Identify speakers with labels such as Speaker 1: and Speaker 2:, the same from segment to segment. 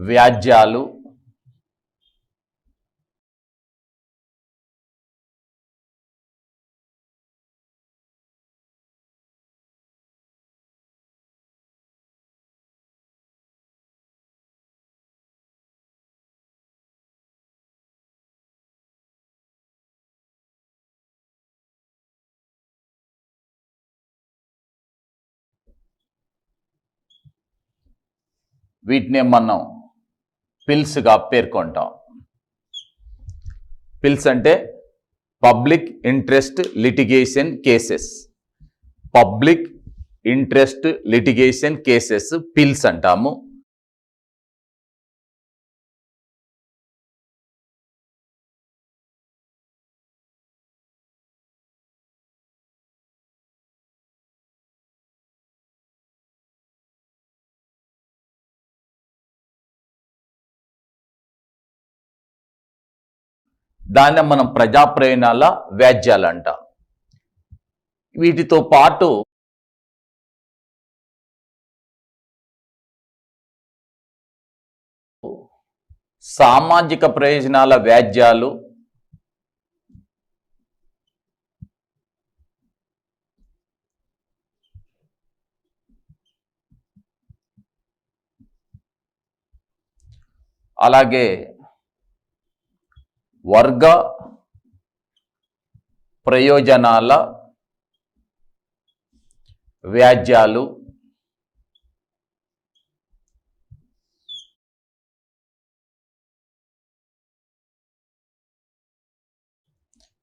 Speaker 1: వ్యాజ్యాలు, వీటినే మనం పిల్స్గా పేర్కొంటాం. పిల్స్ అంటే public interest litigation cases. Public interest litigation cases pills అంటాము. దాన్ని మనం ప్రజా ప్రయోజనాల వ్యాజ్యాలు అంటాం. వీటితో పాటు సామాజిక ప్రయోజనాల వ్యాజ్యాలు, అలాగే వర్గ ప్రయోజనాల వ్యాజ్యాలు,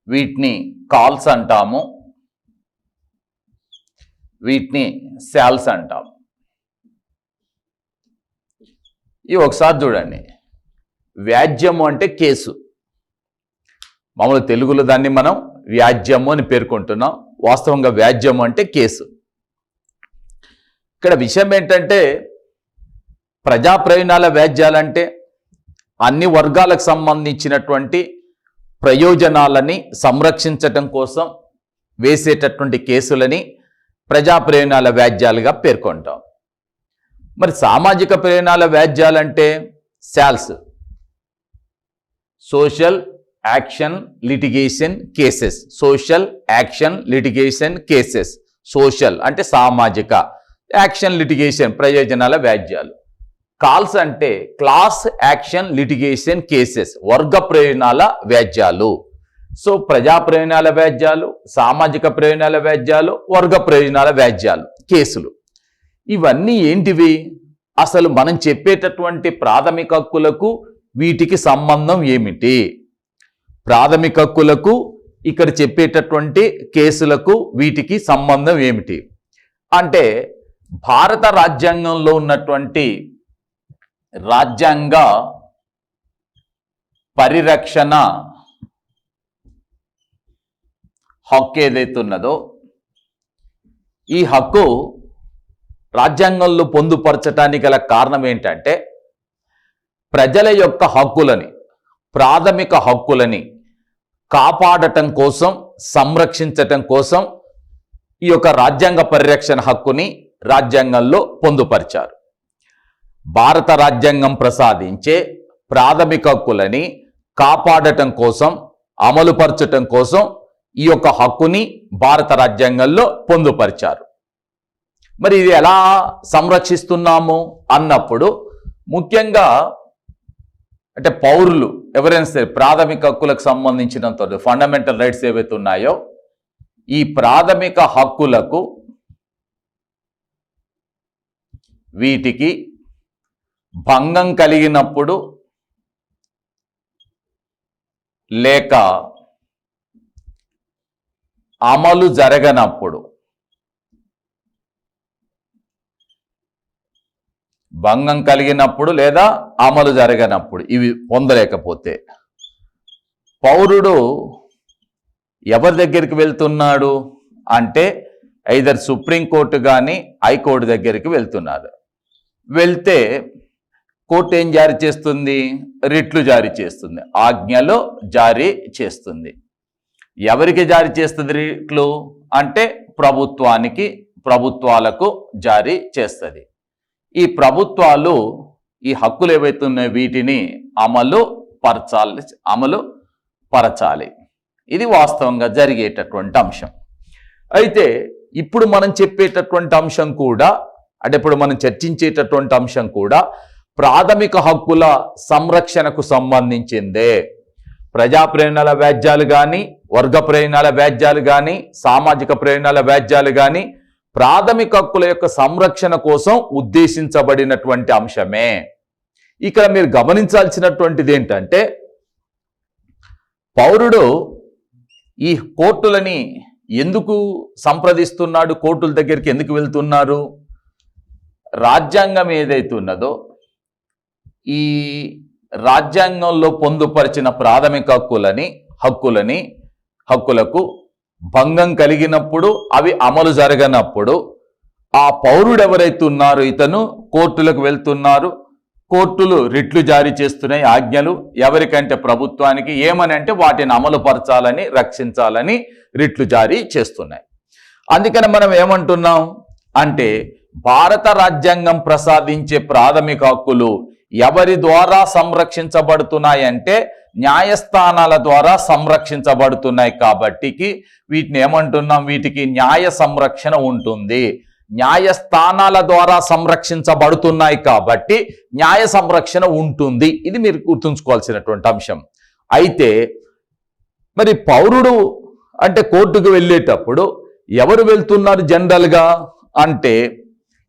Speaker 1: వీటిని కాల్స్ అంటాము, వీటిని శాల్స్ అంటాము. ఇవి ఒకసారి చూడండి. వ్యాజ్యము అంటే కేసు. మామూలు తెలుగులో దాన్ని మనం వ్యాజ్యము అని పేర్కొంటున్నాం. వాస్తవంగా వ్యాజ్యము అంటే కేసు. ఇక్కడ విషయం ఏంటంటే ప్రజా ప్రయోజనాల వ్యాజ్యాలంటే అన్ని వర్గాలకు సంబంధించినటువంటి ప్రయోజనాలని సంరక్షించటం కోసం వేసేటటువంటి కేసులని ప్రజా ప్రయోజనాల వ్యాజ్యాలుగా పేర్కొంటాం. మరి సామాజిక ప్రయోజనాల వ్యాజ్యాలంటే SALs, social action litigation cases. Social action litigation cases. Social అంటే సామాజిక, యాక్షన్ లిటిగేషన్ ప్రయోజనాల వ్యాజ్యాలు. కాల్స్ అంటే క్లాస్ యాక్షన్ లిటిగేషన్ కేసెస్, వర్గ ప్రయోజనాల వ్యాజ్యాలు. సో ప్రజా ప్రయోజనాల వ్యాజ్యాలు, సామాజిక ప్రయోజనాల వ్యాజ్యాలు, వర్గ ప్రయోజనాల వ్యాజ్యాలు, కేసులు. ఇవన్నీ ఏంటివి? అసలు మనం చెప్పేటటువంటి ప్రాథమిక హక్కులకు వీటికి సంబంధం ఏమిటి? ప్రాథమిక హక్కులకు ఇక్కడ చెప్పేటటువంటి కేసులకు వీటికి సంబంధం ఏమిటి అంటే, భారత రాజ్యాంగంలో ఉన్నటువంటి రాజ్యాంగ పరిరక్షణ హక్కు ఏదైతే ఉన్నదో, ఈ హక్కు రాజ్యాంగంలో పొందుపరచడానికి గల కారణం ఏంటంటే, ప్రజల యొక్క హక్కులని, ప్రాథమిక హక్కులని కాపాడటం కోసం, సంరక్షించటం కోసం ఈ యొక్క రాజ్యాంగ పరిరక్షణ హక్కుని రాజ్యాంగంలో పొందుపరిచారు. భారత రాజ్యాంగం ప్రసాదించే ప్రాథమిక హక్కులని కాపాడటం కోసం, అమలుపరచటం కోసం ఈ యొక్క హక్కుని భారత రాజ్యాంగంలో పొందుపరిచారు. మరి ఇది ఎలా సంరక్షిస్తున్నాము అన్నప్పుడు, ముఖ్యంగా అంటే పౌరులు ఎవరైనా సరే ప్రాథమిక హక్కులకు సంబంధించినంత ఫండమెంటల్ రైట్స్ ఏవైతే ఉన్నాయో, ఈ ప్రాథమిక హక్కులకు వీటికి భంగం కలిగినప్పుడు లేక అమలు జరగనప్పుడు, భంగం కలిగినప్పుడు లేదా అమలు జరగనప్పుడు, ఇవి పొందలేకపోతే పౌరుడు ఎవరి దగ్గరికి వెళ్తున్నాడు అంటే, ఐదర్ సుప్రీంకోర్టు కానీ హైకోర్టు దగ్గరికి వెళ్తున్నారు. వెళ్తే కోర్టు ఏం జారీ చేస్తుంది? రిట్లు జారీ చేస్తుంది, ఆజ్ఞలు జారీ చేస్తుంది. ఎవరికి జారీ చేస్తుంది రిట్లు అంటే? ప్రభుత్వానికి, ప్రభుత్వాలకు జారీ చేస్తుంది. ఈ ప్రభుత్వాలు ఈ హక్కులు ఏవైతే ఉన్నాయో వీటిని అమలు పరచాలి. ఇది వాస్తవంగా జరిగేటటువంటి అంశం. అయితే ఇప్పుడు మనం చెప్పేటటువంటి అంశం కూడా, అంటే ఇప్పుడు మనం చర్చించేటటువంటి అంశం కూడా ప్రాథమిక హక్కుల సంరక్షణకు సంబంధించిందే. ప్రజా ప్రయోజనాల వ్యాజ్యాలు కానీ, వర్గ ప్రయోజనాల వ్యాజ్యాలు కానీ, సామాజిక ప్రయోజనాల వ్యాజ్యాలు కానీ ప్రాథమిక హక్కుల యొక్క సంరక్షణ కోసం ఉద్దేశించబడినటువంటి అంశమే. ఇక్కడ మీరు గమనించాల్సినటువంటిది ఏంటంటే, పౌరుడు ఈ కోర్టులని ఎందుకు సంప్రదిస్తున్నాడు, కోర్టుల దగ్గరికి ఎందుకు వెళ్తున్నారు? రాజ్యాంగం ఏదైతే ఉన్నదో ఈ రాజ్యాంగంలో పొందుపరిచిన ప్రాథమిక హక్కులకు భంగం కలిగినప్పుడు, అవి అమలు జరగనప్పుడు ఆ పౌరుడు ఎవరైతే ఉన్నారో ఇతను కోర్టులకు వెళ్తున్నారు. కోర్టులు రిట్లు జారీ చేస్తున్నాయి, ఆజ్ఞలు ఎవరికంటే ప్రభుత్వానికి. ఏమని అంటే వాటిని అమలు పరచాలని, రక్షించాలని రిట్లు జారీ చేస్తున్నాయి. అందుకని మనం ఏమంటున్నాం అంటే, భారత రాజ్యాంగం ప్రసాదించే ప్రాథమిక హక్కులు ఎవరి ద్వారా సంరక్షించబడుతున్నాయంటే న్యాయస్థానాల ద్వారా సంరక్షించబడుతున్నాయి. కాబట్టి వీటిని ఏమంటున్నాం, వీటికి న్యాయ సంరక్షణ ఉంటుంది. న్యాయస్థానాల ద్వారా సంరక్షించబడుతున్నాయి కాబట్టి న్యాయ సంరక్షణ ఉంటుంది. ఇది మీరు గుర్తుంచుకోవాల్సినటువంటి అంశం. అయితే మరి పౌరుడు అంటే కోర్టుకు వెళ్ళేటప్పుడు ఎవరు వెళ్తున్నారు జనరల్గా అంటే,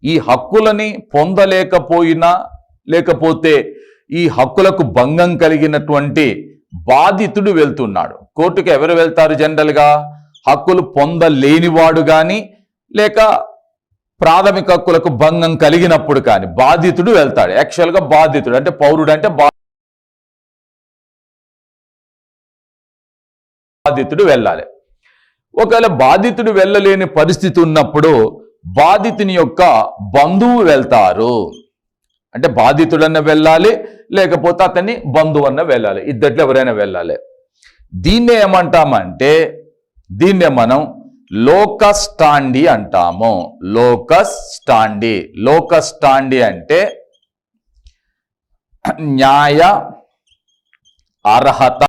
Speaker 1: ఈ హక్కులని పొందలేకపోయినా, లేకపోతే ఈ హక్కులకు భంగం కలిగినటువంటి బాధితుడు వెళ్తున్నాడు. కోర్టుకు ఎవరు వెళ్తారు జనరల్గా? హక్కులు పొందలేనివాడు కానీ, లేక ప్రాథమిక హక్కులకు భంగం కలిగినప్పుడు కానీ బాధితుడు వెళ్తాడు. యాక్చువల్గా బాధితుడు అంటే పౌరుడు అంటే బాధితుడు వెళ్ళాలి. ఒకవేళ బాధితుడు వెళ్ళలేని పరిస్థితి ఉన్నప్పుడు బాధితుని యొక్క బంధువు వెళ్తారు. అంటే బాధితుడన్న వెళ్ళాలి, లేకపోతే అతని బంధువన్న వెళ్ళాలి. ఇద్దట్లో ఎవరైనా వెళ్ళాలి. దీన్నే ఏమంటామంటే, దీన్నే మనం లోకస్ స్టాండి అంటాము. లోకస్ స్టాండి అంటే న్యాయ అర్హత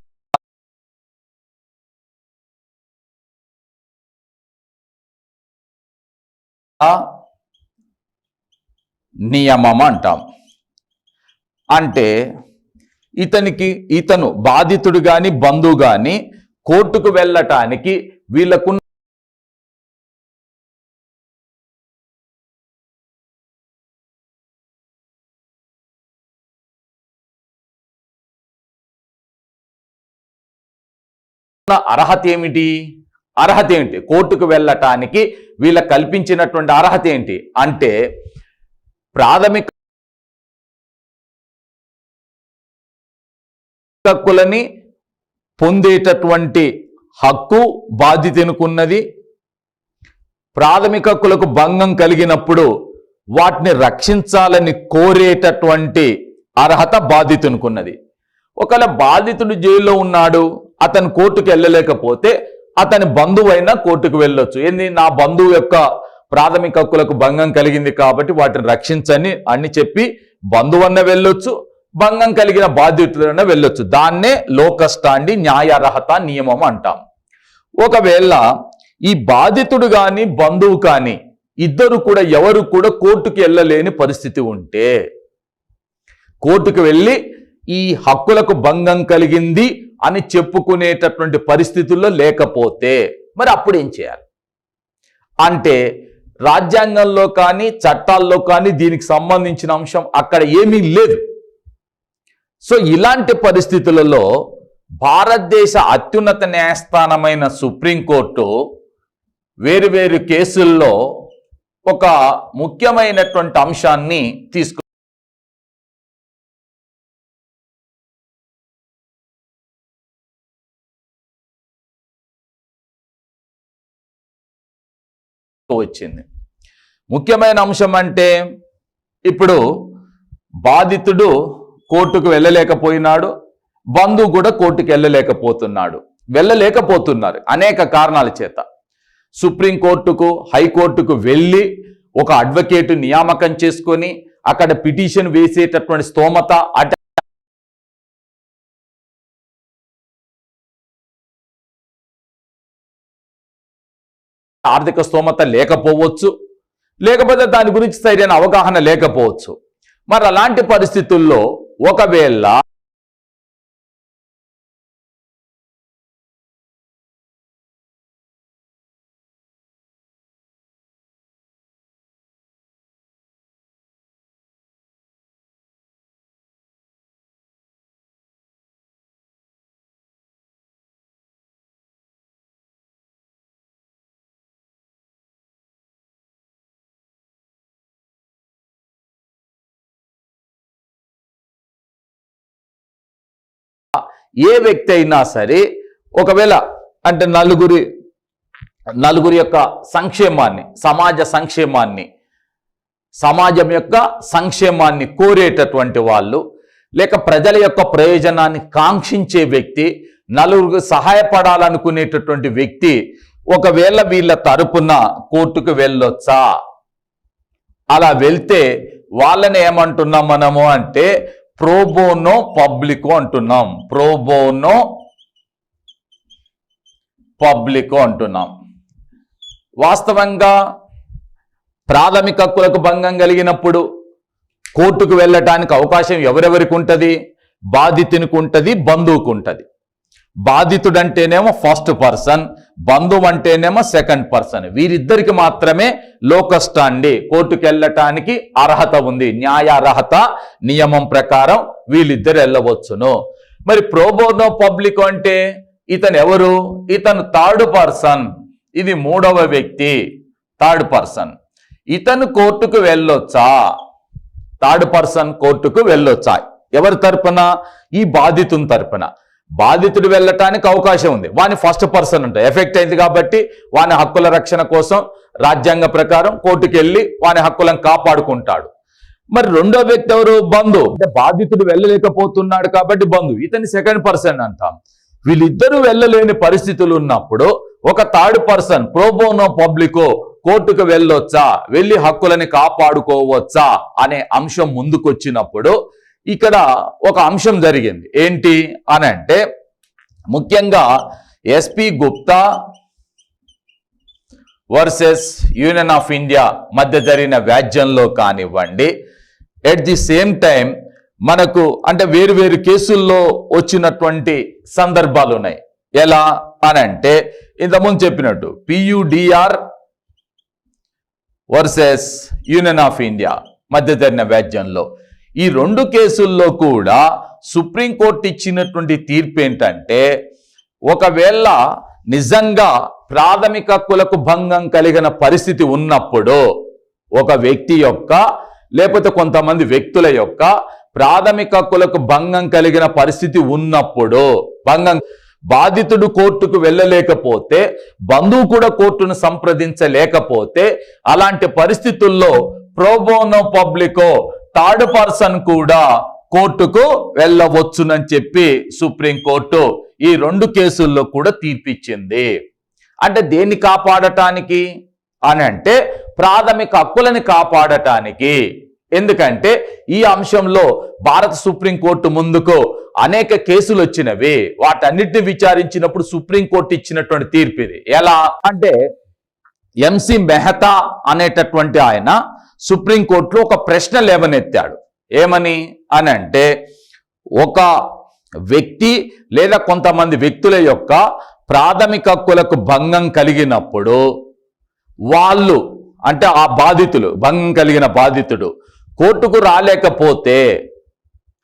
Speaker 1: నియమం అంటాం. అంటే ఇతను బాధితుడు కానీ బంధువు కానీ కోర్టుకు వెళ్ళటానికి వీళ్ళకు అర్హత ఏమిటి? కోర్టుకు వెళ్ళటానికి వీళ్ళ కల్పించినటువంటి అర్హత ఏంటి అంటే, ప్రాథమిక హక్కులని పొందేటటువంటి హక్కు బాధితునికున్నది. ప్రాథమిక హక్కులకు భంగం కలిగినప్పుడు వాటిని రక్షించాలని కోరేటటువంటి అర్హత బాధితునికున్నది. ఒకవేళ బాధితుడు జైల్లో ఉన్నాడు, అతను కోర్టుకు వెళ్ళలేకపోతే అతని బంధువైనా కోర్టుకు వెళ్ళొచ్చు. ఏంది, నా బంధువు యొక్క ప్రాథమిక హక్కులకు భంగం కలిగింది కాబట్టి వాటిని రక్షించని అని చెప్పి బంధువన్న వెళ్ళొచ్చు, భంగం కలిగిన బాధితులన్నా వెళ్ళొచ్చు. దాన్నే లోకస్ స్టాండి, న్యాయ అర్హత నియమం అంటాం. ఒకవేళ ఈ బాధితుడు కానీ బంధువు కానీ ఇద్దరు కూడా ఎవరు కూడా కోర్టుకు వెళ్ళలేని పరిస్థితి ఉంటే, కోర్టుకు వెళ్ళి ఈ హక్కులకు భంగం కలిగింది అని చెప్పుకునేటటువంటి పరిస్థితుల్లో లేకపోతే మరి అప్పుడు ఏం చేయాలి అంటే, రాజ్యాంగంలో కానీ చట్టాల్లో కానీ దీనికి సంబంధించిన అంశం అక్కడ ఏమీ లేదు. సో ఇలాంటి పరిస్థితులలో భారతదేశ అత్యున్నత న్యాయస్థానమైన సుప్రీంకోర్టు వేరు కేసుల్లో ఒక ముఖ్యమైనటువంటి అంశాన్ని వచ్చింది. ముఖ్యమైన అంశం అంటే, ఇప్పుడు బాధితుడు కోర్టుకు వెళ్ళలేకపోయినాడు, బంధువు కూడా కోర్టుకు వెళ్ళలేకపోతున్నారు అనేక కారణాల చేత. సుప్రీంకోర్టుకు, హైకోర్టుకు వెళ్ళి ఒక అడ్వకేట్ నియామకం చేసుకొని అక్కడ పిటిషన్ వేసేటటువంటి స్తోమత అంటే ఆర్థిక స్తోమత లేకపోవచ్చు, లేకపోతే దాని గురించి సరైన అవగాహన లేకపోవచ్చు. మరి అలాంటి పరిస్థితుల్లో ఒకవేళ ఏ వ్యక్తి అయినా సరే ఒకవేళ అంటే నలుగురి యొక్క సంక్షేమాన్ని, సమాజం యొక్క సంక్షేమాన్ని కోరేటటువంటి వాళ్ళు, లేక ప్రజల యొక్క ప్రయోజనాన్ని కాంక్షించే వ్యక్తి, నలుగురికి సహాయపడాలనుకునేటటువంటి వ్యక్తి ఒకవేళ వీళ్ళ తరపున కోర్టుకు వెళ్ళొచ్చా? అలా వెళ్తే వాళ్ళని ఏమంటున్నాం మనము అంటే ప్రోబోనో పబ్లికో అంటున్నాం. ప్రోబోనో పబ్లికో అంటున్నాం. వాస్తవంగా ప్రాథమిక హక్కులకు భంగం కలిగినప్పుడు కోర్టుకు వెళ్ళటానికి అవకాశం ఎవరెవరికి ఉంటుంది? బాధితునికి ఉంటుంది, బంధువుకు ఉంటుంది. బాధితుడంటేనేమో ఫస్ట్ పర్సన్, బంధువు అంటేనేమో సెకండ్ పర్సన్. వీరిద్దరికి మాత్రమే లోకస్ స్టాండి కోర్టుకు వెళ్ళటానికి అర్హత ఉంది. న్యాయ అర్హత నియమం ప్రకారం వీళ్ళిద్దరు వెళ్ళవచ్చును. మరి ప్రోబోనో పబ్లిక్ అంటే ఇతను ఎవరు? ఇతను థర్డ్ పర్సన్. ఇది మూడవ వ్యక్తి, థర్డ్ పర్సన్. ఇతను కోర్టుకు వెళ్ళొచ్చా? థర్డ్ పర్సన్ కోర్టుకు వెళ్ళొచ్చా? ఎవరి తరపున? ఈ బాధితుని తరపున. బాధితుడు వెళ్ళటానికి అవకాశం ఉంది. వాని ఫస్ట్ పర్సన్ అంటే ఎఫెక్ట్ అయింది కాబట్టి వాని హక్కుల రక్షణ కోసం రాజ్యాంగ ప్రకారం కోర్టుకు వెళ్ళి వాని హక్కులను కాపాడుకుంటాడు. మరి రెండో వ్యక్తి ఎవరు? బంధు. అంటే బాధితుడు వెళ్ళలేకపోతున్నాడు కాబట్టి బంధు, ఇతని సెకండ్ పర్సన్ అంటాం. వీళ్ళిద్దరూ వెళ్ళలేని పరిస్థితులు ఉన్నప్పుడు ఒక థర్డ్ పర్సన్ ప్రోబోనో పబ్లికో కోర్టుకు వెళ్ళొచ్చా, వెళ్ళి హక్కులని కాపాడుకోవచ్చా అనే అంశం ముందుకొచ్చినప్పుడు ఇక్కడ ఒక అంశం జరిగింది. ఏంటి అని అంటే ముఖ్యంగా SP Gupta versus union of India మధ్య జరిగిన వ్యాజ్యంలో కానివ్వండి, ఎట్ ది సేమ్ టైం మనకు అంటే వేరు కేసుల్లో వచ్చినటువంటి సందర్భాలు ఉన్నాయి. ఎలా అని అంటే ఇంతకుముందు చెప్పినట్టు పియుడిఆర్ వర్సెస్ యూనియన్ ఆఫ్ ఇండియా మధ్య జరిగిన వ్యాజ్యంలో ఈ రెండు కేసుల్లో కూడా సుప్రీంకోర్టు ఇచ్చినటువంటి తీర్పు ఏంటంటే ఒకవేళ నిజంగా ప్రాథమిక హక్కులకు భంగం కలిగిన పరిస్థితి ఉన్నప్పుడు ఒక వ్యక్తి యొక్క లేకపోతే కొంతమంది వ్యక్తుల యొక్క ప్రాథమిక హక్కులకు భంగం కలిగిన పరిస్థితి ఉన్నప్పుడు బాధితుడు కోర్టుకు వెళ్ళలేకపోతే, బంధువు కూడా కోర్టును సంప్రదించలేకపోతే అలాంటి పరిస్థితుల్లో ప్రోబోనో పబ్లికో థర్డ్ పర్సన్ కూడా కోర్టుకు వెళ్ళవచ్చునని చెప్పి సుప్రీంకోర్టు ఈ రెండు కేసుల్లో కూడా తీర్పిచ్చింది. అంటే దేన్ని కాపాడటానికి అని అంటే ప్రాథమిక హక్కులని కాపాడటానికి. ఎందుకంటే ఈ అంశంలో భారత సుప్రీంకోర్టు ముందుకు అనేక కేసులు వచ్చినవి. వాటన్నిటిని విచారించినప్పుడు సుప్రీంకోర్టు ఇచ్చినటువంటి తీర్పు ఇది. ఎలా అంటే ఎంసి మెహతా అనేటటువంటి ఆయన సుప్రీంకోర్టులో ఒక ప్రశ్న లేవనెత్తాడు. ఏమని అని అంటే ఒక వ్యక్తి లేదా కొంతమంది వ్యక్తుల యొక్క ప్రాథమిక హక్కులకు భంగం కలిగినప్పుడు వాళ్ళు అంటే ఆ బాధితులు, భంగం కలిగిన బాధితుడు కోర్టుకు రాలేకపోతే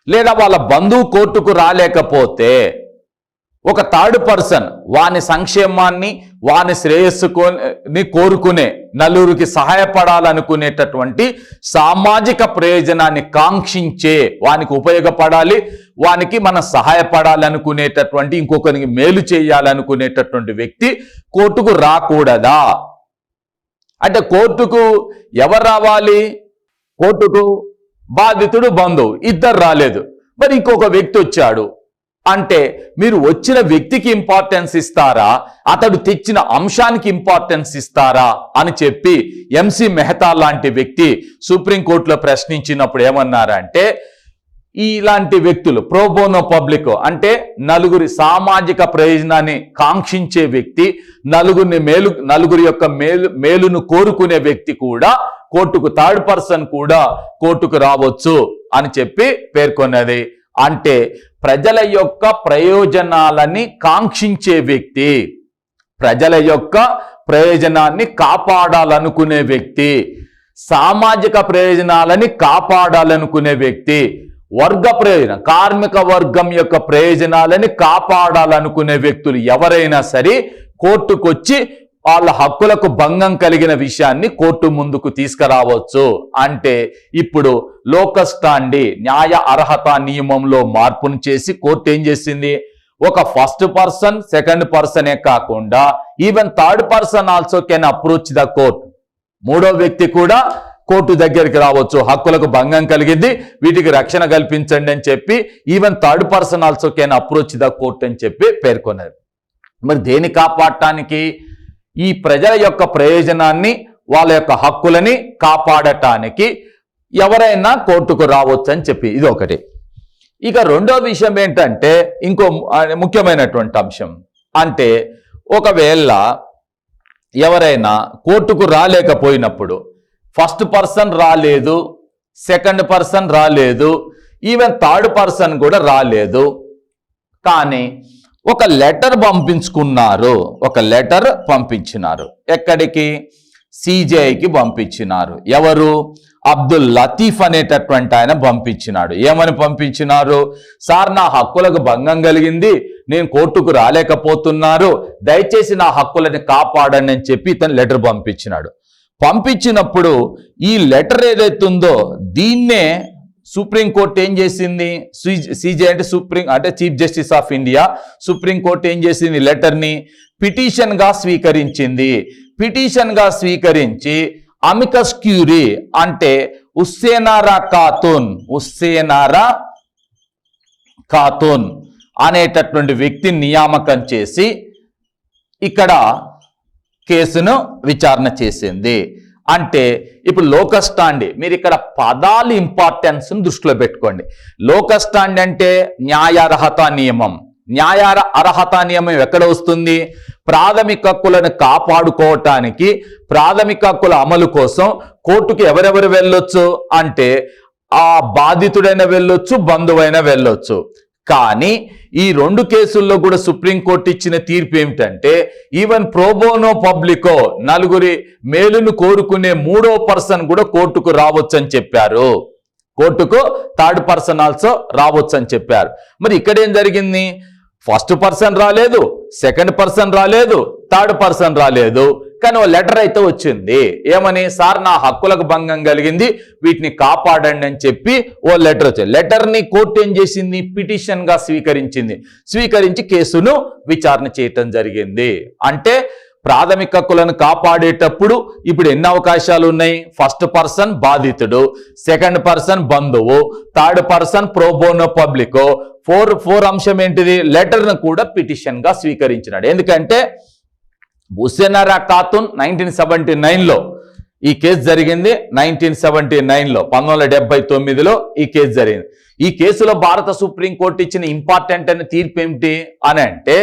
Speaker 1: లేదా వాళ్ళ బంధువు కోర్టుకు రాలేకపోతే ఒక థర్డ్ పర్సన్ వాని సంక్షేమాన్ని వాని శ్రేయస్సుని కోరుకునే, నలుగురికి సహాయపడాలనుకునేటటువంటి సామాజిక ప్రయోజనాన్ని కాంక్షించే, వానికి ఉపయోగపడాలి, వానికి మనం సహాయపడాలనుకునేటటువంటి, ఇంకొకరికి మేలు చేయాలనుకునేటటువంటి వ్యక్తి కోర్టుకు రాకూడదా? అంటే కోర్టుకు ఎవరు రావాలి? కోర్టుకు బాధితుడు, బంధువు ఇద్దరు రాలేదు. మరి ఇంకొక వ్యక్తి వచ్చాడు. అంటే మీరు వచ్చిన వ్యక్తికి ఇంపార్టెన్స్ ఇస్తారా, అతడు తెచ్చిన అంశానికి ఇంపార్టెన్స్ ఇస్తారా అని చెప్పి ఎంసీ మెహతా లాంటి వ్యక్తి సుప్రీంకోర్టులో ప్రశ్నించినప్పుడు ఏమన్నారంటే, ఇలాంటి వ్యక్తులు ప్రోబోనో పబ్లిక్ అంటే నలుగురి సామాజిక ప్రయోజనాన్ని కాంక్షించే వ్యక్తి, నలుగురి యొక్క మేలును కోరుకునే వ్యక్తి కూడా కోర్టుకు, థర్డ్ పర్సన్ కూడా కోర్టుకు రావచ్చు అని చెప్పి పేర్కొన్నది. అంటే ప్రజల యొక్క ప్రయోజనాలని కాంక్షించే వ్యక్తి, ప్రజల యొక్క ప్రయోజనాన్ని కాపాడాలనుకునే వ్యక్తి, సామాజిక ప్రయోజనాలని కాపాడాలనుకునే వ్యక్తి, వర్గ ప్రయోజనం, కార్మిక వర్గం యొక్క ప్రయోజనాలని కాపాడాలనుకునే వ్యక్తులు ఎవరైనా సరే కోర్టుకు వచ్చి వాళ్ళ హక్కులకు భంగం కలిగిన విషయాన్ని కోర్టు ముందుకు తీసుకురావచ్చు. అంటే ఇప్పుడు లోకస్ స్టాండి న్యాయ అర్హత నియమంలో మార్పును చేసి కోర్టు ఏం చేసింది, ఒక ఫస్ట్ పర్సన్ సెకండ్ పర్సనే కాకుండా even third person also can approach the court, మూడో వ్యక్తి కూడా కోర్టు దగ్గరికి రావచ్చు, హక్కులకు భంగం కలిగింది, వీటికి రక్షణ కల్పించండి అని చెప్పి even third person also can approach the court అని చెప్పి పేర్కొన్నది. మరి దేని కాపాడటానికి, ఈ ప్రజల యొక్క ప్రయోజనాన్ని, వాళ్ళ యొక్క హక్కులని కాపాడటానికి ఎవరైనా కోర్టుకు రావచ్చు అని చెప్పి ఇది ఒకటి. ఇక రెండో విషయం ఏంటంటే ఇంకో ముఖ్యమైనటువంటి అంశం, అంటే ఒకవేళ ఎవరైనా కోర్టుకు రాలేకపోయినప్పుడు, ఫస్ట్ పర్సన్ రాలేదు, సెకండ్ పర్సన్ రాలేదు, ఈవెన్ థర్డ్ పర్సన్ కూడా రాలేదు, కానీ ఒక లెటర్ పంపించుకున్నారు, ఒక లెటర్ పంపించినారు. ఎక్కడికి? సిజేఐకి పంపించినారు. ఎవరు? అబ్దుల్ లతీఫ్ అనేటటువంటి ఆయన పంపించినాడు. ఏమని పంపించినారు? సార్, నా హక్కులకు భంగం కలిగింది, నేను కోర్టుకు రాలేకపోతున్నారు, దయచేసి నా హక్కులని కాపాడండి అని చెప్పి ఇతను లెటర్ పంపించినాడు. పంపించినప్పుడు ఈ లెటర్ ఏదైతుందో దీన్నే సుప్రీంకోర్టు ఏం చేసింది, సిజే అంటే chief justice of India, supreme court ఏం చేసింది, లెటర్ని పిటిషన్గా స్వీకరించింది. పిటిషన్గా స్వీకరించి అమికస్ క్యూరీ అంటే ఉస్సేనారా ఖాతూన్ అనేటటువంటి వ్యక్తిని నియామకం చేసి ఇక్కడ కేసును విచారణ చేసింది. అంటే ఇప్పుడు లోకస్ స్టాండి, మీరు ఇక్కడ పదాలు ఇంపార్టెన్స్ దృష్టిలో పెట్టుకోండి. లోకస్ స్టాండి అంటే న్యాయ అర్హత నియమం. న్యాయ అర్హత నియమం ఎక్కడ వస్తుంది? ప్రాథమిక హక్కులను కాపాడుకోవటానికి, ప్రాథమిక హక్కుల అమలు కోసం కోర్టుకు ఎవరెవరు వెళ్ళొచ్చు అంటే ఆ బాధితుడైన వెళ్ళొచ్చు, బంధువైనా వెళ్ళొచ్చు. కానీ ఈ రెండు కేసుల్లో కూడా సుప్రీంకోర్టు ఇచ్చిన తీర్పు ఏమిటంటే ఈవెన్ ప్రోబోనో పబ్లికో, నలుగురి మేలును కోరుకునే మూడో పర్సన్ కూడా కోర్టుకు రావచ్చు అని చెప్పారు. కోర్టుకు థర్డ్ పర్సన్ ఆల్సో రావచ్చు అని చెప్పారు. మరి ఇక్కడ ఏం జరిగింది? ఫస్ట్ పర్సన్ రాలేదు, సెకండ్ పర్సన్ రాలేదు, థర్డ్ పర్సన్ రాలేదు, కానీ ఓ లెటర్ అయితే వచ్చింది. ఏమని? సార్, నా హక్కులకు భంగం కలిగింది, వీటిని కాపాడండి అని చెప్పి ఓ లెటర్ వచ్చింది. లెటర్ని కోర్టు ఏం చేసింది? పిటిషన్గా స్వీకరించింది. స్వీకరించి కేసును విచారణ చేయటం జరిగింది. అంటే ప్రాథమిక హక్కులను కాపాడేటప్పుడు ఇప్పుడు ఎన్ని అవకాశాలు ఉన్నాయి? ఫస్ట్ పర్సన్ బాధితుడు, సెకండ్ పర్సన్ బంధువు, థర్డ్ పర్సన్ ప్రోబోనో పబ్లికో, ఫోర్ అంశం ఏంటిది? లెటర్ను కూడా పిటిషన్గా స్వీకరించినాడు. ఎందుకంటే ఉస్సేనారా ఖాతూన్ 1979లో ఈ కేసు జరిగింది. 1979లో 1979లో ఈ కేసు జరిగింది. ఈ కేసులో భారత సుప్రీంకోర్టు ఇచ్చిన ఇంపార్టెంట్ అనే తీర్పు ఏమిటి అని అంటే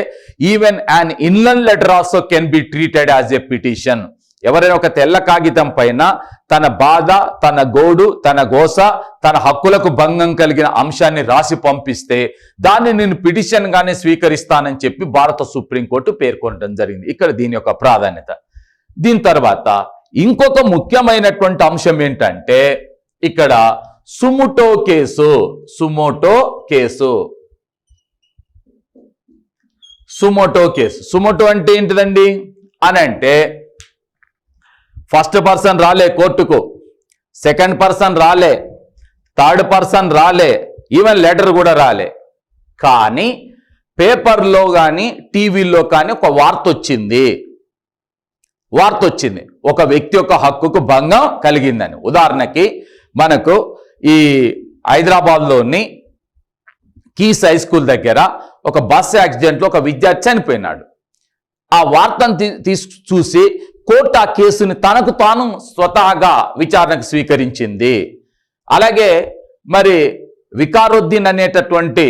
Speaker 1: even an inland letter also can be treated as a petition. ఎవరైనా ఒక తెల్ల కాగితం పైన తన బాధ, తన గోడు, తన గోస, తన హక్కులకు భంగం కలిగిన అంశాన్ని రాసి పంపిస్తే దాన్ని నేను పిటిషన్ గానే స్వీకరిస్తానని చెప్పి భారత సుప్రీంకోర్టు పేర్కొనడం జరిగింది. ఇక్కడ దీని యొక్క ప్రాధాన్యత. దీని తర్వాత ఇంకొక ముఖ్యమైనటువంటి అంశం ఏంటంటే ఇక్కడ సుమోటో కేసు. సుమోటో అంటే ఏంటిదండి అని అంటే ఫస్ట్ పర్సన్ రాలే కోర్టుకు, సెకండ్ పర్సన్ రాలే, థర్డ్ పర్సన్ రాలే, ఈవెన్ లెటర్ కూడా రాలే, కానీ పేపర్లో కానీ టీవీలో కానీ ఒక వార్త వచ్చింది. ఒక వ్యక్తి యొక్క హక్కుకు భంగం కలిగిందని. ఉదాహరణకి మనకు ఈ హైదరాబాద్లోని కీస్ హై స్కూల్ దగ్గర ఒక బస్ యాక్సిడెంట్లో ఒక విద్యార్థి చనిపోయినాడు. ఆ వార్తను చూసి కోర్టు ఆ కేసుని తనకు తాను స్వతహాగా విచారణకు స్వీకరించింది. అలాగే మరి వికారుద్దీన్ అనేటటువంటి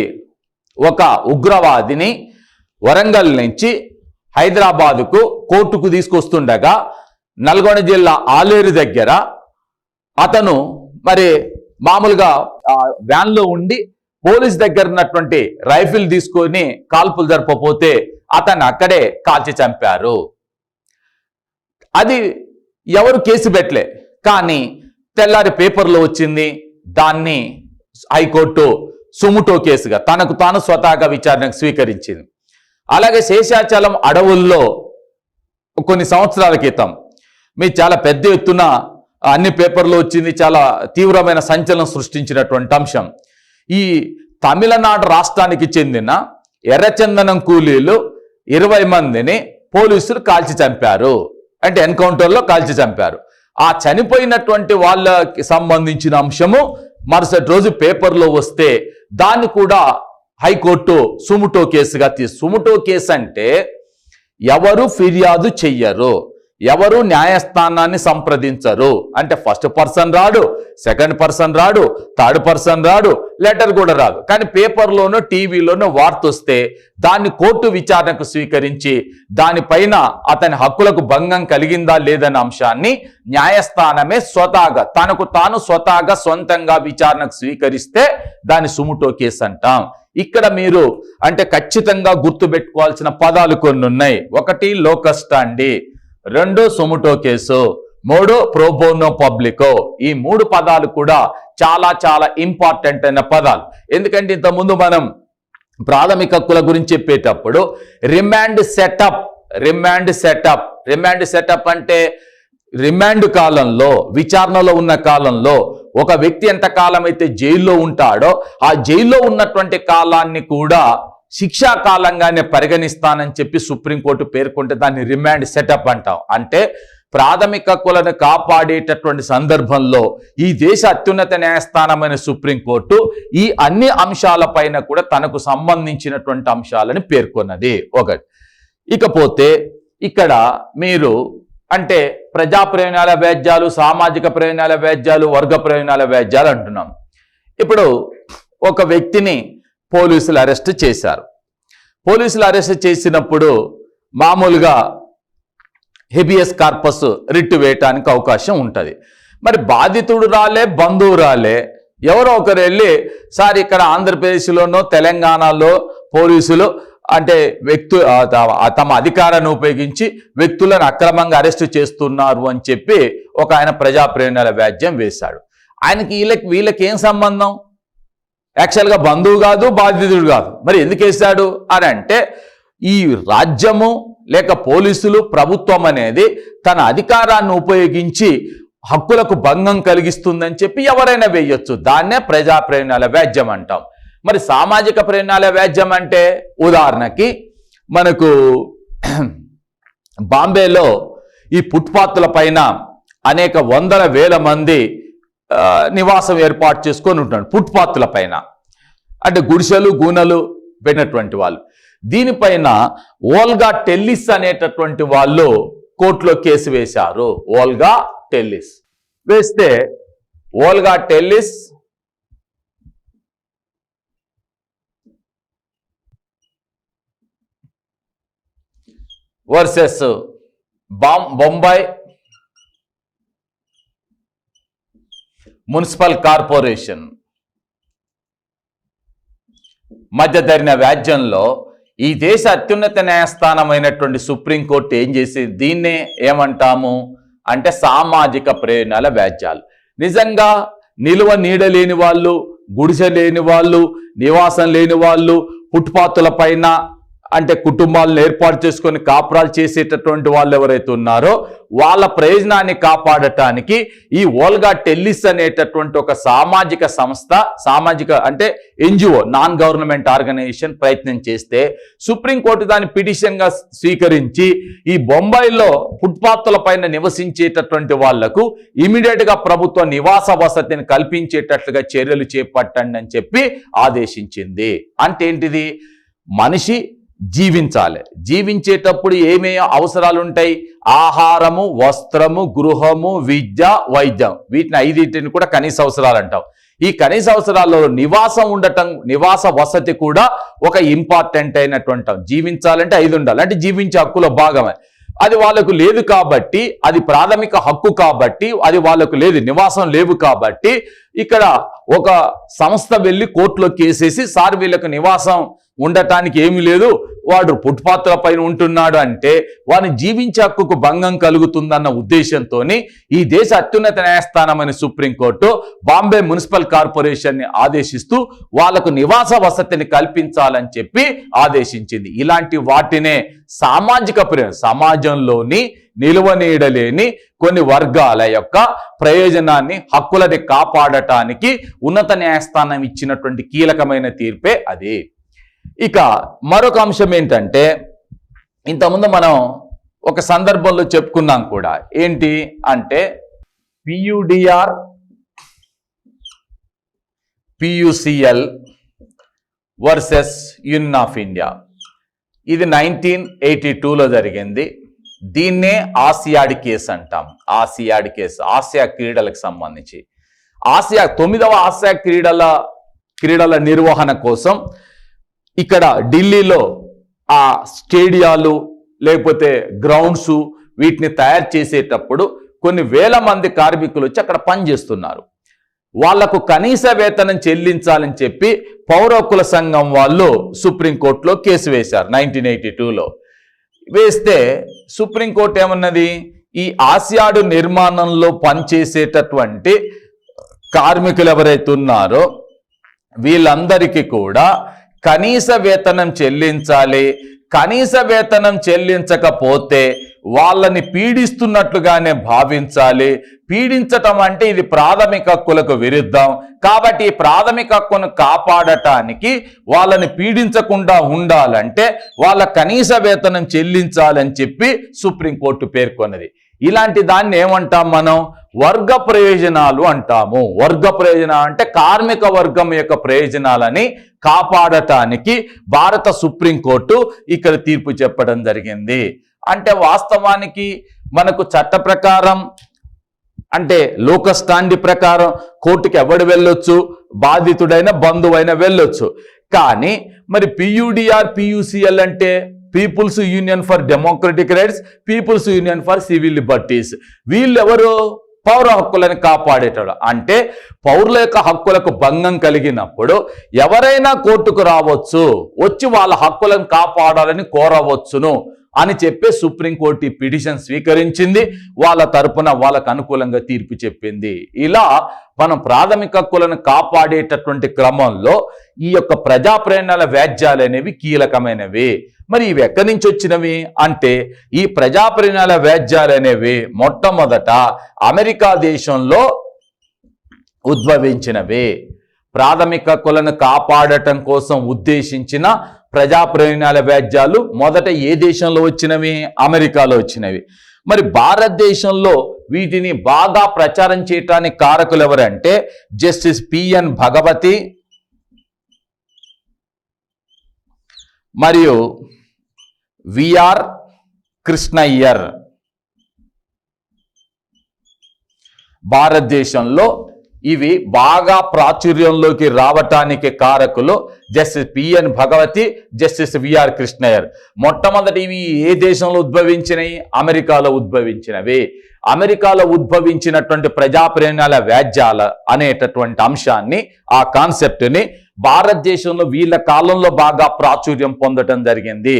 Speaker 1: ఒక ఉగ్రవాదిని వరంగల్ నుంచి హైదరాబాదుకు కోర్టుకు తీసుకొస్తుండగా నల్గొండ జిల్లా ఆలేరు దగ్గర అతను మరి మామూలుగా వ్యాన్లో ఉండి పోలీస్ దగ్గర ఉన్నటువంటి రైఫిల్ తీసుకొని కాల్పులు జరపపోతే అతన్ని అక్కడే కాల్చి చంపారు. అది ఎవరు కేసు పెట్టలే, కానీ తెల్లారి పేపర్లో వచ్చింది. దాన్ని హైకోర్టు సుముటో కేసుగా తనకు తాను స్వతహాగా విచారణకు స్వీకరించింది. అలాగే శేషాచలం అడవుల్లో కొన్ని సంవత్సరాల క్రితం మీరు చాలా పెద్ద ఎత్తున అన్ని పేపర్లో వచ్చింది, చాలా తీవ్రమైన సంచలనం సృష్టించినటువంటి అంశం. ఈ తమిళనాడు రాష్ట్రానికి చెందిన ఎర్రచందనం కూలీలు 20 మందిని పోలీసులు కాల్చి చంపారు. అంటే ఎన్కౌంటర్లో కాల్చి చంపారు. ఆ చనిపోయినటువంటి వాళ్ళకి సంబంధించిన అంశము మరుసటి రోజు పేపర్లో వస్తే దాన్ని కూడా హైకోర్టు సుముటో కేసుగా సుముటో కేసు అంటే ఎవరు ఫిర్యాదు చెయ్యరు, ఎవరు న్యాయస్థానాన్ని సంప్రదించరు. అంటే ఫస్ట్ పర్సన్ రాడు, సెకండ్ పర్సన్ రాడు, థర్డ్ పర్సన్ రాడు, లెటర్ కూడా రాదు. కానీ పేపర్లోనో టీవీలోనో వార్త వస్తే దాన్ని కోర్టు విచారణకు స్వీకరించి దానిపైన అతని హక్కులకు భంగం కలిగిందా లేదన్న అంశాన్ని న్యాయస్థానమే స్వతహాగా తనకు తాను స్వతహాగా సొంతంగా విచారణకు స్వీకరిస్తే దాన్ని సుముటో కేసు అంటాం. ఇక్కడ మీరు అంటే ఖచ్చితంగా గుర్తుపెట్టుకోవాల్సిన పదాలు కొన్ని ఉన్నాయి. 1 లోకస్ స్టాండి, 2 సుముటో కేసు, 3 ప్రోబోనో పబ్లికో. ఈ 3 పదాలు కూడా చాలా చాలా ఇంపార్టెంట్ అయిన పదాలు. ఎందుకంటే ఇంతకుముందు మనం ప్రాథమిక హక్కుల గురించి చెప్పేటప్పుడు రిమాండ్ సెటప్ అంటే రిమాండ్ కాలంలో, విచారణలో ఉన్న కాలంలో ఒక వ్యక్తి ఎంత కాలం అయితే జైల్లో ఉంటాడో ఆ జైల్లో ఉన్నటువంటి కాలాన్ని కూడా శిక్షా కాలంగానే పరిగణిస్తానని చెప్పి సుప్రీంకోర్టు పేర్కొంటే దాన్ని రిమాండ్ సెటప్ అంటాం. అంటే ప్రాథమిక హక్కులను కాపాడేటటువంటి సందర్భంలో ఈ దేశ అత్యున్నత న్యాయస్థానమైన సుప్రీంకోర్టు ఈ అన్ని అంశాలపైన కూడా తనకు సంబంధించినటువంటి అంశాలను పేర్కొన్నది ఒకటి. ఇకపోతే ఇక్కడ మీరు అంటే ప్రజా ప్రయోజనాల వ్యాజ్యాలు, సామాజిక ప్రయోజనాల వ్యాజ్యాలు, వర్గ ప్రయోజనాల వ్యాజ్యాలు అంటున్నాం. ఇప్పుడు ఒక వ్యక్తిని పోలీసులు అరెస్ట్ చేశారు. పోలీసులు అరెస్ట్ చేసినప్పుడు మామూలుగా హెబియస్ కార్పస్ రిట్ వేయటానికి అవకాశం ఉంటుంది. మరి బాధితుడు రాలే, బంధువు రాలే, ఎవరో ఒకరు వెళ్ళి సార్ ఇక్కడ ఆంధ్రప్రదేశ్లోనో తెలంగాణలో పోలీసులు అంటే తమ అధికారాన్ని ఉపయోగించి వ్యక్తులను అక్రమంగా అరెస్టు చేస్తున్నారు అని చెప్పి ఒక ఆయన ప్రజా ప్రయోజనాల వ్యాజ్యం వేశాడు. ఆయనకి వీళ్ళకి ఏం సంబంధం? యాక్చువల్గా బంధువు కాదు, బాధితుడు కాదు. మరి ఎందుకు వేశాడు అని అంటే ఈ రాజ్యము లేక పోలీసులు, ప్రభుత్వం అనేది తన అధికారాన్ని ఉపయోగించి హక్కులకు భంగం కలిగిస్తుందని చెప్పి ఎవరైనా వేయొచ్చు. దాన్నే ప్రజా ప్రయోజనాల వ్యాజ్యం అంటాం. మరి సామాజిక ప్రయోజనాల వ్యాజ్యం అంటే ఉదాహరణకి మనకు బాంబేలో ఈ ఫుట్పాత్ల పైన అనేక వందల వేల మంది నివాసం ఏర్పాటు చేసుకొని ఉంటారు. ఫుట్పాత్ల పైన అంటే గుడిసెలు, గూనెలు పెట్టినటువంటి వాళ్ళు. దీనిపైన ఓల్గా టెల్లిస్ అనేటటువంటి వాళ్ళు కోర్టులో కేసు వేశారు. ఓల్గా టెల్లిస్ వేస్తే Olga Tellis versus Bombay municipal corporation మధ్య జరిగిన వ్యాజ్యంలో ఈ దేశ అత్యున్నత న్యాయస్థానమైనటువంటి సుప్రీంకోర్టు ఏం చేసింది? దీన్నే ఏమంటాము అంటే సామాజిక ప్రయోజనాల వ్యాజ్యాలు. నిజంగా నిలువ నీడ లేని వాళ్ళు, గుడిసె లేని వాళ్ళు, నివాసం లేని వాళ్ళు, ఫుట్పాత్ల పైన అంటే కుటుంబాలను ఏర్పాటు చేసుకొని కాపురాలు చేసేటటువంటి వాళ్ళు ఎవరైతే ఉన్నారో వాళ్ళ ప్రయోజనాన్ని కాపాడటానికి ఈ ఓల్గా టెల్లిస్ అనేటటువంటి ఒక సామాజిక సంస్థ, అంటే ఎన్జిఓ, నాన్ గవర్నమెంట్ ఆర్గనైజేషన్ ప్రయత్నం చేస్తే సుప్రీంకోర్టు దాన్ని పిటిషన్గా స్వీకరించి ఈ బొంబాయిలో ఫుట్పాత్ల పైన నివసించేటటువంటి వాళ్లకు ఇమీడియట్గా ప్రభుత్వ నివాస వసతిని కల్పించేటట్లుగా చర్యలు చేపట్టండి అని చెప్పి ఆదేశించింది. అంటే ఏంటిది? మనిషి జీవించాలి. జీవించేటప్పుడు ఏమేమి అవసరాలు ఉంటాయి? ఆహారము, వస్త్రము, గృహము, విద్య, వైద్యం. వీటిని 5 కూడా కనీస అవసరాలు అంటాం. ఈ కనీస అవసరాల్లో నివాసం ఉండటం, నివాస వసతి కూడా ఒక ఇంపార్టెంట్ అయినటువంటి. జీవించాలంటే 5 ఉండాలి, అంటే జీవించే హక్కులో భాగమే. అది వాళ్ళకు లేదు కాబట్టి, అది ప్రాథమిక హక్కు కాబట్టి అది వాళ్ళకు లేదు, నివాసం లేవు కాబట్టి ఇక్కడ ఒక సంస్థ వెళ్ళి కోర్టులో కేసేసి సార్ వీళ్ళకు నివాసం ఉండటానికి ఏమీ లేదు, వాడు ఫుట్పాత్ల పైన ఉంటున్నాడు అంటే వాని జీవించే హక్కుకు భంగం కలుగుతుందన్న ఉద్దేశంతో ఈ దేశ అత్యున్నత న్యాయస్థానమైన సుప్రీంకోర్టు బాంబే మున్సిపల్ కార్పొరేషన్ని ఆదేశిస్తూ వాళ్లకు నివాస వసతిని కల్పించాలని చెప్పి ఆదేశించింది. ఇలాంటి వాటినే సామాజిక సమాజంలోని నిలువనీయడలేని కొన్ని వర్గాల యొక్క ప్రయోజనాన్ని, హక్కులని కాపాడటానికి ఉన్నత న్యాయస్థానం ఇచ్చినటువంటి కీలకమైన తీర్పే అది. ఇక మరొక అంశం ఏంటంటే, ఇంతకుముందు మనం ఒక సందర్భంలో చెప్పుకున్నాం కూడా. ఏంటి అంటే PUDR PUCL versus union of India. ఇది 1982లో జరిగింది. దీన్నే ఆసియాడ్ కేసు అంటాం. ఆసియాడ్ కేసు, ఆసియా క్రీడలకు సంబంధించి. 9వ ఆసియా క్రీడల నిర్వహణ కోసం ఇక్కడ ఢిల్లీలో ఆ స్టేడియాలు లేకపోతే గ్రౌండ్స్ వీటిని తయారు చేసేటప్పుడు కొన్ని వేల మంది కార్మికులు వచ్చి అక్కడ పనిచేస్తున్నారు. వాళ్లకు కనీస వేతనం చెల్లించాలని చెప్పి పౌర హక్కుల సంఘం వాళ్ళు సుప్రీంకోర్టులో కేసు వేశారు 1982లో. వేస్తే సుప్రీంకోర్టు ఏమన్నది, ఈ ఆసియాడు నిర్మాణంలో పనిచేసేటటువంటి కార్మికులు ఎవరైతే ఉన్నారో వీళ్ళందరికీ కూడా కనీస వేతనం చెల్లించాలి. కనీస వేతనం చెల్లించకపోతే వాళ్ళని పీడిస్తున్నట్లుగానే భావించాలి. పీడించటం అంటే ఇది ప్రాథమిక హక్కులకు విరుద్ధం. కాబట్టి ఈ ప్రాథమిక హక్కును కాపాడటానికి వాళ్ళని పీడించకుండా ఉండాలంటే వాళ్ళ కనీస వేతనం చెల్లించాలని చెప్పి సుప్రీంకోర్టు పేర్కొన్నది. ఇలాంటి దాన్ని ఏమంటాం మనం? వర్గ ప్రయోజనాలు అంటాము. వర్గ ప్రయోజనాలు అంటే కార్మిక వర్గం యొక్క ప్రయోజనాలని కాపాడటానికి భారత సుప్రీంకోర్టు ఇక్కడ తీర్పు చెప్పడం జరిగింది. అంటే వాస్తవానికి మనకు చట్ట ప్రకారం, అంటే లోక స్టాండి ప్రకారం కోర్టుకి ఎవడు వెళ్ళొచ్చు? బాధితుడైన బంధువైన వెళ్ళొచ్చు. కానీ మరి PUDR PUCL అంటే people's union for democratic rights, people's union for civil liberties. వీళ్ళెవరు? పౌర హక్కులను కాపాడేటాడు. అంటే పౌరుల యొక్క హక్కులకు భంగం కలిగినప్పుడు ఎవరైనా కోర్టుకు రావచ్చు, వచ్చి వాళ్ళ హక్కులను కాపాడాలని కోరవచ్చును అని చెప్పే సుప్రీంకోర్టు పిటిషన్ స్వీకరించింది. వాళ్ళ తరపున వాళ్ళకు అనుకూలంగా తీర్పు చెప్పింది. ఇలా మనం ప్రాథమిక హక్కులను కాపాడేటటువంటి క్రమంలో ఈ యొక్క ప్రజా ప్రయోజనాల వ్యాజ్యాలు అనేవి కీలకమైనవి. మరి ఇవి ఎక్కడి నుంచి వచ్చినవి అంటే, ఈ ప్రజా ప్రయోజనాల వ్యాజ్యాలు అనేవి మొట్టమొదట అమెరికా దేశంలో ఉద్భవించినవి. ప్రాథమిక హక్కులను కాపాడటం కోసం ఉద్దేశించిన ప్రజా ప్రయోజనాల వ్యాజ్యాలు మొదట ఏ దేశంలో వచ్చినవి? అమెరికాలో వచ్చినవి. మరి భారతదేశంలో వీటిని బాగా ప్రచారం చేయటానికి కారకులు ఎవరంటే జస్టిస్ PN భగవతి మరియు VR కృష్ణయ్యర్. భారతదేశంలో ఇవి బాగా ప్రాచుర్యంలోకి రావటానికి కారకులు justice PN Bhagwati, justice VR Krishna Iyer. మొట్టమొదటి ఇవి ఏ దేశంలో ఉద్భవించినవి? అమెరికాలో ఉద్భవించినవి. అమెరికాలో ఉద్భవించినటువంటి ప్రజా ప్రయోజనాల వ్యాజ్యాల అనేటటువంటి అంశాన్ని, ఆ కాన్సెప్ట్ని భారతదేశంలో వీళ్ళ కాలంలో బాగా ప్రాచుర్యం పొందడం జరిగింది.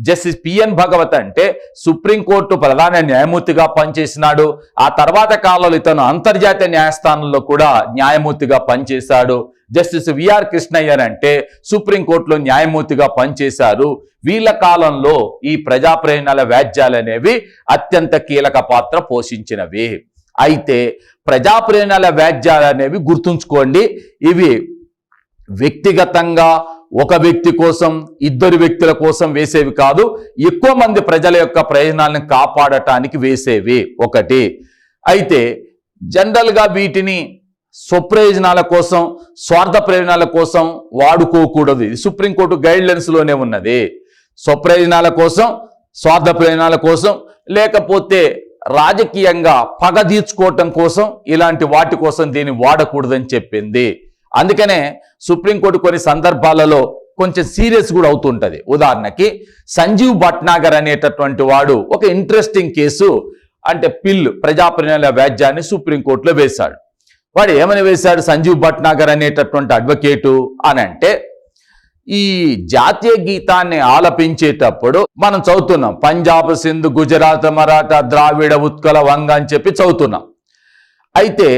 Speaker 1: జస్టిస్ PN భగవత్ అంటే సుప్రీంకోర్టు ప్రధాన న్యాయమూర్తిగా పనిచేసినాడు. ఆ తర్వాత కాలంలో ఇతను అంతర్జాతీయ న్యాయస్థానంలో కూడా న్యాయమూర్తిగా పనిచేశాడు. జస్టిస్ VR కృష్ణయ్యర్ అంటే సుప్రీంకోర్టులో న్యాయమూర్తిగా పనిచేశారు. వీళ్ళ కాలంలో ఈ ప్రజా ప్రయోజనాల వ్యాజ్యాలు అనేవి అత్యంత కీలక పాత్ర పోషించినవి. అయితే ప్రజా ప్రయోజనాల వ్యాజ్యాలు అనేవి గుర్తుంచుకోండి, ఇవి వ్యక్తిగతంగా ఒక వ్యక్తి కోసం, ఇద్దరు వ్యక్తుల కోసం వేసేవి కాదు, ఎక్కువ మంది ప్రజల యొక్క ప్రయోజనాలను కాపాడటానికి వేసేవి ఒకటి. అయితే జనరల్గా వీటిని స్వప్రయోజనాల కోసం, స్వార్థ ప్రయోజనాల కోసం వాడుకోకూడదు. ఇది సుప్రీంకోర్టు గైడ్లైన్స్లోనే ఉన్నది. స్వప్రయోజనాల కోసం, స్వార్థ ప్రయోజనాల కోసం, లేకపోతే రాజకీయంగా పగ తీర్చుకోవటం కోసం, ఇలాంటి వాటి కోసం దీన్ని వాడకూడదని చెప్పింది. అందుకనే సుప్రీంకోర్టు కొన్ని సందర్భాలలో కొంచెం సీరియస్ కూడా అవుతుంటది. ఉదాహరణకి సంజీవ్ భట్నాగర్ అనేటటువంటి వాడు ఒక ఇంట్రెస్టింగ్ కేసు, అంటే ప్రజాప్రతినిధుల వ్యాజ్యాన్ని సుప్రీంకోర్టులో వేశాడు. వాడు ఏమని వేశాడు సంజీవ్ భట్నాగర్ అనేటటువంటి అడ్వకేటు అని అంటే, ఈ జాతీయ గీతాన్ని ఆలపించేటప్పుడు మనం చదువుతున్నాం పంజాబ్, సింధ్, గుజరాత్, మరాఠా, ద్రావిడ, ఉత్కల, వంగ అని చెప్పి చదువుతున్నాం. అయితే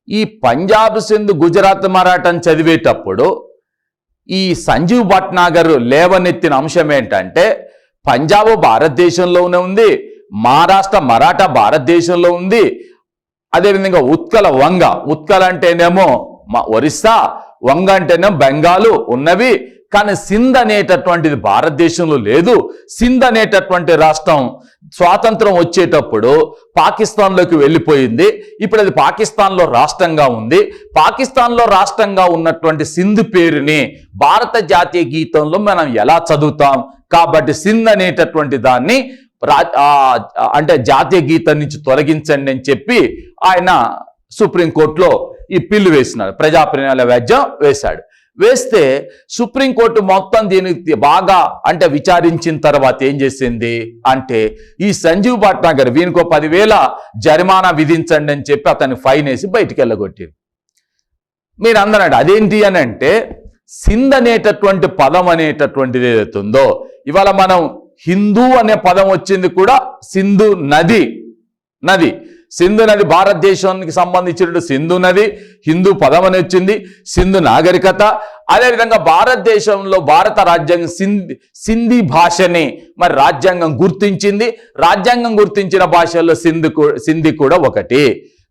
Speaker 1: ఈ పంజాబ్, సింధ్, గుజరాత్, మరాఠా అని చదివేటప్పుడు ఈ సంజీవ్ భట్నాగర్ లేవనెత్తిన అంశం ఏంటంటే, పంజాబ్ భారతదేశంలోనే ఉంది, మహారాష్ట్ర, మరాఠా భారతదేశంలో ఉంది, అదేవిధంగా ఉత్కల, వంగ, ఉత్కల అంటేనేమో ఒరిస్సా, వంగ అంటేనేమో బెంగాలు ఉన్నవి, కానీ సింధ్ అనేటటువంటిది భారతదేశంలో లేదు. సింధ్ అనేటటువంటి రాష్ట్రం స్వాతంత్రం వచ్చేటప్పుడు పాకిస్తాన్లోకి వెళ్ళిపోయింది. ఇప్పుడు అది పాకిస్తాన్లో రాష్ట్రంగా ఉంది. పాకిస్తాన్లో రాష్ట్రంగా ఉన్నటువంటి సింధ్ పేరుని భారత జాతీయ గీతంలో మనం ఎలా చదువుతాం? కాబట్టి సింధ్ అనేటటువంటి దాన్ని అంటే జాతీయ గీతం నుంచి తొలగించండి అని చెప్పి ఆయన సుప్రీంకోర్టులో ఈ పిల్లు వేసినాడు, ప్రజాప్రతినిధుల వ్యాజ్యం వేశాడు. వేస్తే సుప్రీంకోర్టు మొత్తం దీనికి బాగా అంటే విచారించిన తర్వాత ఏం చేసింది అంటే, ఈ సంజీవ్ భట్నాగర్ వీనికో 10,000 జరిమానా విధించండి అని చెప్పి అతన్ని ఫైన్ వేసి బయటికి వెళ్ళగొట్టింది. మీరు అందరండి అదేంటి అని అంటే, సింధ్ అనేటటువంటి పదం అనేటటువంటిది ఏదైతుందో, ఇవాళ మనం హిందూ అనే పదం వచ్చింది కూడా సింధు నది. సింధు నది భారతదేశానికి సంబంధించిన సింధు నది, హిందూ పదం అని వచ్చింది, సింధు నాగరికత. అదేవిధంగా భారతదేశంలో భారత రాజ్యాంగం సింధీ భాషని మరి రాజ్యాంగం గుర్తించింది. రాజ్యాంగం గుర్తించిన భాషల్లో సింధీ కూడా ఒకటి.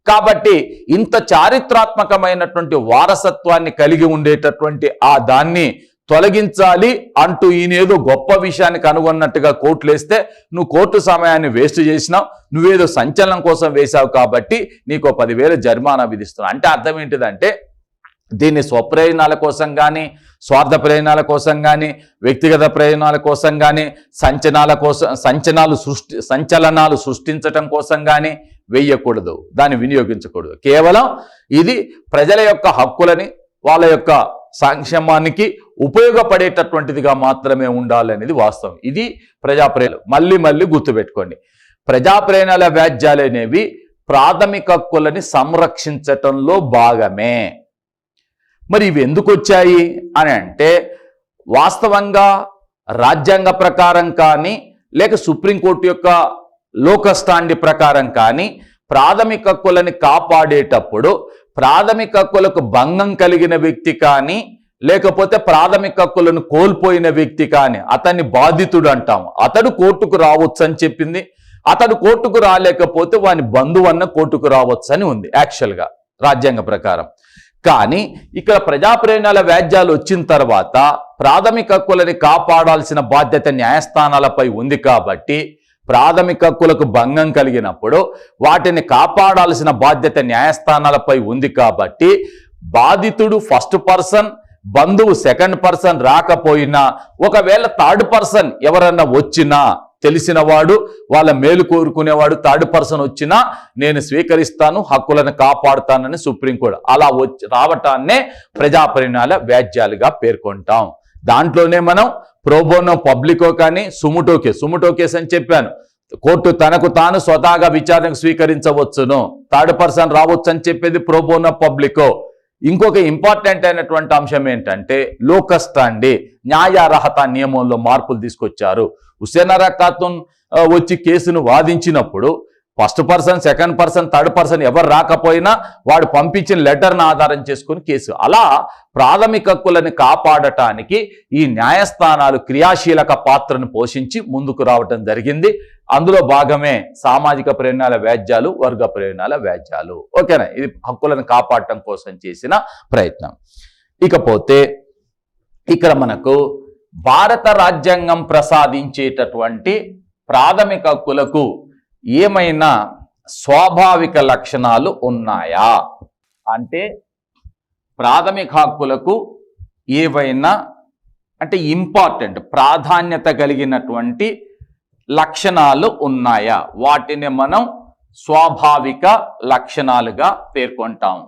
Speaker 1: కాబట్టి ఇంత చారిత్రాత్మకమైనటువంటి వారసత్వాన్ని కలిగి ఉండేటటువంటి ఆ దాన్ని తొలగించాలి అంటూ ఈయనేదో గొప్ప విషయాన్ని కనుగొన్నట్టుగా కోర్టులు వేస్తే, నువ్వు కోర్టు సమయాన్ని వేస్ట్ చేసినావు, నువ్వేదో సంచలనం కోసం వేశావు కాబట్టి నీకు 10,000 జరిమానా విధిస్తున్నావు. అంటే అర్థం ఏంటిదంటే, దీన్ని స్వప్రయోజనాల కోసం కానీ, స్వార్థ ప్రయోజనాల కోసం కానీ, వ్యక్తిగత ప్రయోజనాల కోసం కానీ, సంచలనాలు సృష్టించటం కోసం కానీ వేయకూడదు, దాన్ని వినియోగించకూడదు. కేవలం ఇది ప్రజల యొక్క హక్కులని, వాళ్ళ యొక్క సంక్షేమానికి ఉపయోగపడేటటువంటిదిగా మాత్రమే ఉండాలనేది వాస్తవం. ఇది ప్రజాప్రయోజనాలు. మళ్ళీ గుర్తుపెట్టుకోండి, ప్రజాప్రయోజనాల వ్యాజ్యాలు అనేవి ప్రాథమిక హక్కులని సంరక్షించటంలో భాగమే. మరి ఇవి ఎందుకు వచ్చాయి అని అంటే, వాస్తవంగా రాజ్యాంగ ప్రకారం కానీ, లేక సుప్రీంకోర్టు యొక్క లోకస్టాండి ప్రకారం కానీ ప్రాథమిక హక్కులని కాపాడేటప్పుడు ప్రాథమిక హక్కులకు భంగం కలిగిన వ్యక్తి కానీ, లేకపోతే ప్రాథమిక హక్కులను కోల్పోయిన వ్యక్తి కానీ అతన్ని బాధితుడు అంటాము. అతడు కోర్టుకు రావచ్చు అని చెప్పింది. అతడు కోర్టుకు రాలేకపోతే వాని బంధువన్న కోర్టుకు రావచ్చు అని ఉంది యాక్చువల్గా రాజ్యాంగ ప్రకారం. కానీ ఇక్కడ ప్రజాప్రయోజనాల వ్యాజ్యాలు వచ్చిన తర్వాత ప్రాథమిక హక్కులని కాపాడాల్సిన బాధ్యత న్యాయస్థానాలపై ఉంది. కాబట్టి ప్రాథమిక హక్కులకు భంగం కలిగినప్పుడు వాటిని కాపాడాల్సిన బాధ్యత న్యాయస్థానాలపై ఉంది. కాబట్టి బాధితుడు ఫస్ట్ పర్సన్, బంధువు సెకండ్ పర్సన్ రాకపోయినా, ఒకవేళ థర్డ్ పర్సన్ ఎవరన్నా వచ్చినా, తెలిసిన వాడు, వాళ్ళ మేలు కోరుకునేవాడు థర్డ్ పర్సన్ వచ్చినా నేను స్వీకరిస్తాను, హక్కులను కాపాడుతానని సుప్రీంకోర్టు అలా రావటాన్నే ప్రజాప్రయోజనాల వ్యాజ్యాలుగా పేర్కొంటాం. దాంట్లోనే మనం ప్రోబోనో పబ్లికో కానీ సుముటో కేసు అని చెప్పాను. కోర్టు తనకు తాను స్వతహాగా విచారణకు స్వీకరించవచ్చును, థర్డ్ పర్సన్ రావచ్చు అని చెప్పేది ప్రోబోనో పబ్లికో. ఇంకొక ఇంపార్టెంట్ అయినటువంటి అంశం ఏంటంటే, లోకస్టాండి న్యాయార్హత నియమంలో మార్పులు తీసుకొచ్చారు. హుస్సేనారా ఖాతున్ వచ్చి కేసును వాదించినప్పుడు first person, second person, third person ఎవరు రాకపోయినా వాడు పంపించిన లెటర్ను ఆధారం చేసుకుని కేసు. అలా ప్రాథమిక హక్కులను కాపాడటానికి ఈ న్యాయస్థానాలు క్రియాశీలక పాత్రను పోషించి ముందుకు రావటం జరిగింది. అందులో భాగమే సామాజిక ప్రయోజనాల వ్యాజ్యాలు, వర్గ ప్రయోజనాల వ్యాజ్యాలు. ఓకేనా? ఇది హక్కులను కాపాడటం కోసం చేసిన ప్రయత్నం. ఇకపోతే ఇక్కడ మనకు భారత రాజ్యాంగం ప్రసాదించేటటువంటి ప్రాథమిక హక్కులకు ఏమైనా స్వాభావిక లక్షణాలు ఉన్నాయా అంటే, ప్రాథమిక హక్కులకు ఏవైనా అంటే ఇంపార్టెంట్ ప్రాధాన్యత కలిగినటువంటి లక్షణాలు ఉన్నాయా? వాటిని మనం స్వాభావిక లక్షణాలుగా పేర్కొంటాం.